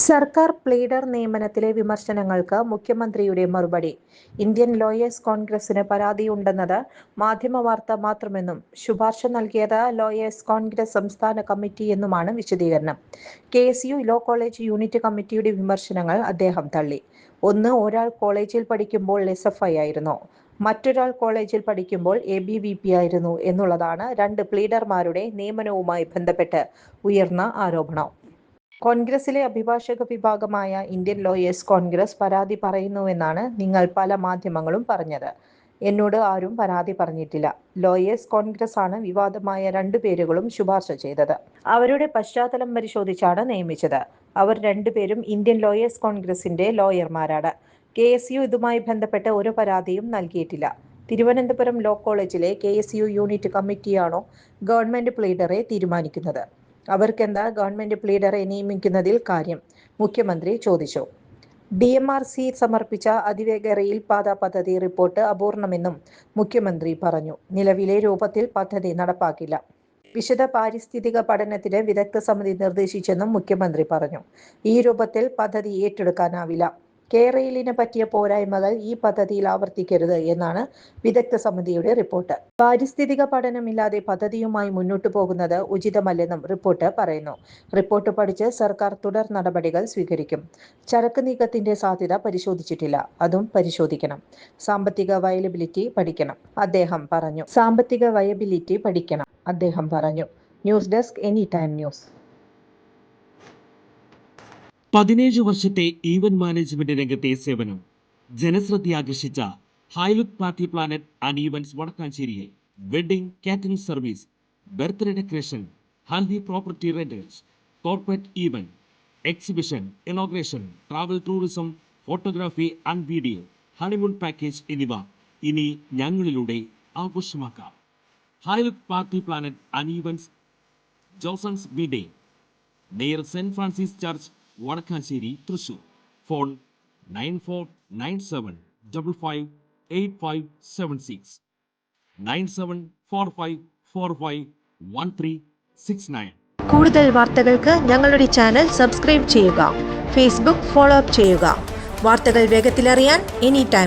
സർക്കാർ പ്ലീഡർ നിയമനത്തിലെ വിമർശനങ്ങൾക്ക് മുഖ്യമന്ത്രിയുടെ മറുപടി. ഇന്ത്യൻ ലോയേഴ്സ് കോൺഗ്രസിന് പരാതിയുണ്ടെന്നത് മാധ്യമവാർത്ത മാത്രമെന്നും ശുപാർശ നൽകിയത് ലോയേഴ്സ് കോൺഗ്രസ് സംസ്ഥാന കമ്മിറ്റിയെന്നുമാണ് വിശദീകരണം. KSU ലോ കോളേജ് യൂണിറ്റ് കമ്മിറ്റിയുടെ വിമർശനങ്ങൾ അദ്ദേഹം തള്ളി. ഒരാൾ കോളേജിൽ പഠിക്കുമ്പോൾ SFI ആയിരുന്നു, മറ്റൊരാൾ കോളേജിൽ പഠിക്കുമ്പോൾ ABVP ആയിരുന്നു എന്നുള്ളതാണ് രണ്ട് പ്ലീഡർമാരുടെ നിയമനവുമായി ബന്ധപ്പെട്ട് ഉയർന്ന ആരോപണം. കോൺഗ്രസിലെ അഭിഭാഷക വിഭാഗമായ ഇന്ത്യൻ ലോയേഴ്സ് കോൺഗ്രസ് പരാതി പറയുന്നുവെന്നാണ് നിങ്ങൾ പല മാധ്യമങ്ങളും പറഞ്ഞത്. എന്നോട് ആരും പരാതി പറഞ്ഞിട്ടില്ല. ലോയേഴ്സ് കോൺഗ്രസ് ആണ് വിവാദമായ 2 പേരുകളും ശുപാർശ ചെയ്തത്. അവരുടെ പശ്ചാത്തലം പരിശോധിച്ചാണ് നിയമിച്ചത്. അവർ 2 പേരും ഇന്ത്യൻ ലോയേഴ്സ് കോൺഗ്രസിന്റെ ലോയർമാരാണ്. KSU ഇതുമായി ബന്ധപ്പെട്ട് ഒരു പരാതിയും നൽകിയിട്ടില്ല. തിരുവനന്തപുരം ലോ കോളേജിലെ KSU യൂണിറ്റ് കമ്മിറ്റിയാണോ ഗവൺമെന്റ് പ്ലീഡറെ തീരുമാനിക്കുന്നത്? അവർക്കെന്താ ഗവൺമെന്റ് പ്ലീഡറെ നിയമിക്കുന്നതിൽ കാര്യം? മുഖ്യമന്ത്രി ചോദിച്ചു. DMRC സമർപ്പിച്ച അതിവേഗ റെയിൽപാത പദ്ധതി റിപ്പോർട്ട് അപൂർണമെന്നും മുഖ്യമന്ത്രി പറഞ്ഞു. നിലവിലെ രൂപത്തിൽ പദ്ധതി നടപ്പാക്കില്ല. വിശദ പാരിസ്ഥിതിക പഠനത്തിന് വിദഗ്ധ സമിതി നിർദ്ദേശിച്ചെന്നും മുഖ്യമന്ത്രി പറഞ്ഞു. ഈ രൂപത്തിൽ പദ്ധതി ഏറ്റെടുക്കാനാവില്ല. റെയിലിന് പറ്റിയ പോരായ്മകൾ ഈ പദ്ധതിയിൽ ആവർത്തിക്കരുത് എന്നാണ് വിദഗ്ധ സമിതിയുടെ റിപ്പോർട്ട്. പാരിസ്ഥിതിക പഠനമില്ലാതെ പദ്ധതിയുമായി മുന്നോട്ടു പോകുന്നത് ഉചിതമല്ലെന്നും റിപ്പോർട്ട് പറയുന്നു. റിപ്പോർട്ട് പഠിച്ച് സർക്കാർ തുടർ നടപടികൾ സ്വീകരിക്കും. ചരക്ക് നീക്കത്തിന്റെ സാധ്യത പരിശോധിച്ചിട്ടില്ല, അതും പരിശോധിക്കണം. സാമ്പത്തിക വയബിലിറ്റി പഠിക്കണം, അദ്ദേഹം പറഞ്ഞു. News desk any time news. 17 വർഷത്തെ ഈവന്റ് മാനേജ്മെന്റ് രംഗത്തെ സേവനം ജനശ്രദ്ധയാകർഷിച്ച Highlook party planet and events വടക്കാഞ്ചേരിയിൽ wedding catering service, birthday decoration, haldi property rentals, corporate event, exhibition, inauguration, travel tourism, photography and video, honeymoon package എന്നിവ ഇനി ഞങ്ങളിലൂടെ ആഘോഷമാക്കാം. Highlook party planet and events, Josons ബിഡേ, near saint Francis church, Vadakkanchery, Thrissur. Phone 9497558576, 9745451369. കൂടുതൽ വാർത്തകൾക്ക് ഞങ്ങളുടെ channel subscribe ചെയ്യുക. Facebook follow up ചെയ്യുക. വാർത്തകൾ വേഗത്തിലറിയാൻ എനി ടൈം